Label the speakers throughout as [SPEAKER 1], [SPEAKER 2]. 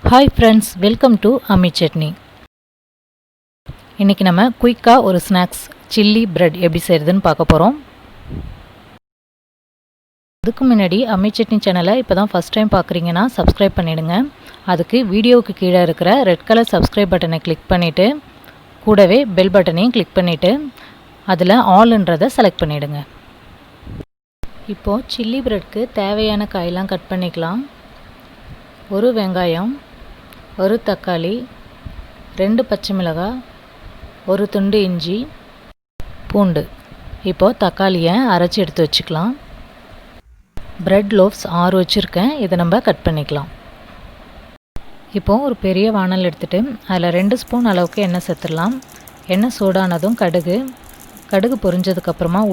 [SPEAKER 1] Hi friends, welcome to அம்மி சட்னி. இன்றைக்கி நம்ம குயிக்காக ஒரு ஸ்நாக்ஸ் சில்லி பிரெட் எப்படி செய்கிறதுன்னு பார்க்க போகிறோம். அதுக்கு முன்னாடி அம்மி சட்னி சேனலை இப்போ தான் ஃபஸ்ட் டைம் பார்க்குறீங்கன்னா சப்ஸ்கிரைப் பண்ணிவிடுங்க. அதுக்கு வீடியோவுக்கு கீழே இருக்கிற ரெட் கலர் சப்ஸ்கிரைப் பட்டனை கிளிக் பண்ணிவிட்டு கூடவே பெல் பட்டனையும் கிளிக் பண்ணிவிட்டு அதில் ஆல்ன்றதை செலக்ட் பண்ணிவிடுங்க. இப்போது சில்லி பிரெட்க்கு தேவையான காயெல்லாம் கட் பண்ணிக்கலாம். ஒரு வெங்காயம், ஒரு தக்காளி, 2 பச்சை மிளகாய், ஒரு துண்டு இஞ்சி, பூண்டு. இப்போது தக்காளியை அரைச்சி எடுத்து வச்சுக்கலாம். பிரெட் லோஃப்ஸ் 6 வச்சுருக்கேன், இதை நம்ம கட் பண்ணிக்கலாம். இப்போது ஒரு பெரிய வானல் எடுத்துகிட்டு அதில் 2 ஸ்பூன் அளவுக்கு எண்ணெய் சேர்த்துடலாம். எண்ணெய் சூடானதும் கடுகு பொரிஞ்சதுக்கப்புறமா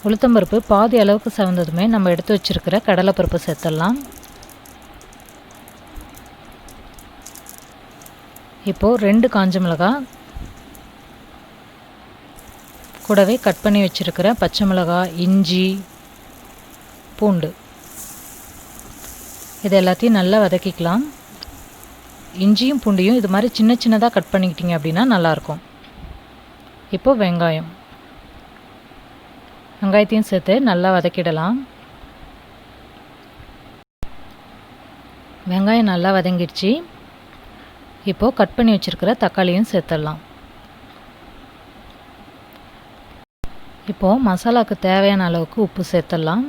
[SPEAKER 1] உளுத்தம்பருப்பு பாதி அளவுக்கு செவந்ததுமே நம்ம எடுத்து வச்சுருக்கிற கடலைப்பருப்பு சேர்த்துடலாம். இப்போது 2 காஞ்ச மிளகாய், கூடவே கட் பண்ணி வச்சுருக்கிற பச்சை மிளகாய், இஞ்சி, பூண்டு, இது எல்லாத்தையும் நல்லா வதக்கிக்கலாம். இஞ்சியும் பூண்டையும் இது மாதிரி சின்ன சின்னதாக கட் பண்ணிக்கிட்டிங்க அப்படின்னா நல்லாயிருக்கும். இப்போது வெங்காயத்தையும் சேர்த்து நல்லா வதக்கிடலாம். வெங்காயம் நல்லா வதங்கிடுச்சு. இப்போது கட் பண்ணி வச்சுருக்கிற தக்காளியும் சேர்த்துடலாம். இப்போது மசாலாவுக்கு தேவையான அளவுக்கு உப்பு சேர்த்துடலாம்.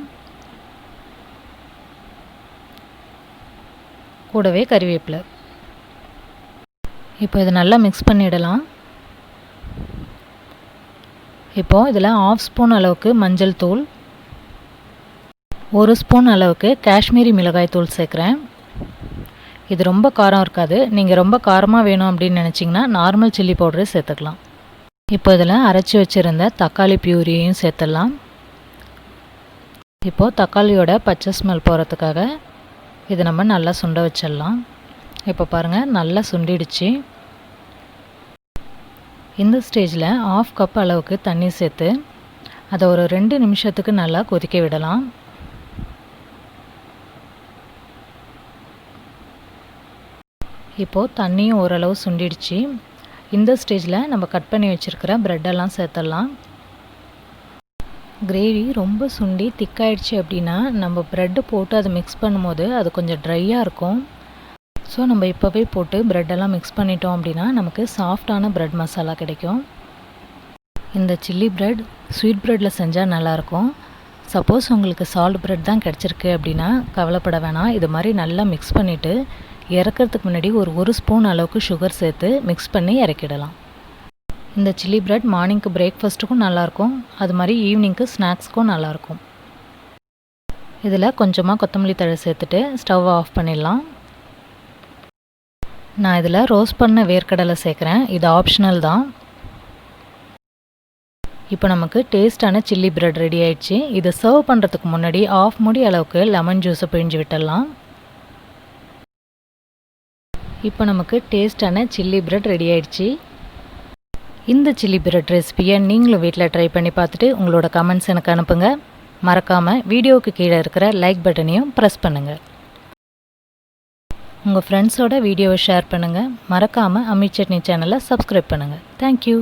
[SPEAKER 1] கூடவே கறிவேப்பிலை. இப்போ இதை நல்லா மிக்ஸ் பண்ணிடலாம். இப்போது இதில் 1/2 ஸ்பூன் அளவுக்கு மஞ்சள் தூள், 1 ஸ்பூன் அளவுக்கு காஷ்மீரி மிளகாய் தூள் சேர்க்குறேன். இது ரொம்ப காரம் இருக்காது. நீங்கள் ரொம்ப காரமாக வேணும் அப்படின்னு நினச்சிங்கன்னா நார்மல் சில்லி பவுடரே சேர்த்துக்கலாம். இப்போ இதில் அரைச்சி வச்சுருந்த தக்காளி பியூரியும் சேர்த்துடலாம். இப்போது தக்காளியோட பச்சை ஸ்மெல் போகிறதுக்காக இதை நம்ம நல்லா சுண்ட வச்சிடலாம். இப்போ பாருங்கள், நல்லா சுண்டிடுச்சு. இந்த ஸ்டேஜில் 1/2 கப் அளவுக்கு தண்ணி சேர்த்து அதை ஒரு 2 நிமிஷத்துக்கு நல்லா கொதிக்க விடலாம். இப்போது தண்ணியும் ஓரளவு சுண்டிடுச்சு. இந்த ஸ்டேஜில் நம்ம கட் பண்ணி வச்சுருக்கிற ப்ரெட்டெல்லாம் சேர்த்துடலாம். கிரேவி ரொம்ப சுண்டி திக்காயிடுச்சு அப்படின்னா நம்ம ப்ரெட்டு போட்டு அதை மிக்ஸ் பண்ணும்போது அது கொஞ்சம் ட்ரையாக இருக்கும். ஸோ நம்ம இப்போவே போட்டு ப்ரெட்டெல்லாம் மிக்ஸ் பண்ணிட்டோம் அப்படின்னா நமக்கு சாஃப்டான ப்ரெட் மசாலா கிடைக்கும். இந்த சில்லி ப்ரெட் ஸ்வீட் ப்ரெட்டில் செஞ்சால் நல்லாயிருக்கும். சப்போஸ் உங்களுக்கு சால்ட் ப்ரெட் தான் கிடச்சிருக்கு அப்படின்னா கவலைப்பட வேணாம். இது மாதிரி நல்லா மிக்ஸ் பண்ணிவிட்டு இறக்கிறதுக்கு முன்னாடி ஒரு ஸ்பூன் அளவுக்கு சுகர் சேர்த்து மிக்ஸ் பண்ணி இறக்கிடலாம். இந்த சில்லி ப்ரெட் மார்னிங்க்கு பிரேக்ஃபாஸ்ட்டுக்கும் நல்லாயிருக்கும், அது மாதிரி ஈவினிங்க்கு ஸ்நாக்ஸ்க்கும் நல்லாயிருக்கும். இதில் கொஞ்சமாக கொத்தமல்லி தழை சேர்த்துட்டு ஸ்டவ் ஆஃப் பண்ணிடலாம். நான் இதில் ரோஸ்ட் பண்ண வேர்க்கடலை சேர்க்குறேன், இது ஆப்ஷனல் தான். இப்போ நமக்கு டேஸ்டான சில்லி பிரெட் ரெடி ஆயிடுச்சு. இதை சர்வ் பண்ணுறதுக்கு முன்னாடி 1/2 மூடி அளவுக்கு லெமன் ஜூஸை பிழிஞ்சு விட்டுடலாம். இப்போ நமக்கு டேஸ்டான சில்லி பிரெட் ரெடி ஆயிடுச்சு. இந்த சில்லி பிரெட் ரெசிபியை நீங்களும் வீட்டில் ட்ரை பண்ணி பார்த்துட்டு உங்களோட கமெண்ட்ஸ் எனக்கு அனுப்புங்க. மறக்காமல் வீடியோவுக்கு கீழே இருக்கிற லைக் பட்டனையும் ப்ரெஸ் பண்ணுங்கள். உங்கள் ஃப்ரெண்ட்ஸோட வீடியோவை ஷேர் பண்ணுங்கள். மறக்காமல் அம்மி சட்னி சேனலை சப்ஸ்கிரைப் பண்ணுங்கள். தேங்க்யூ.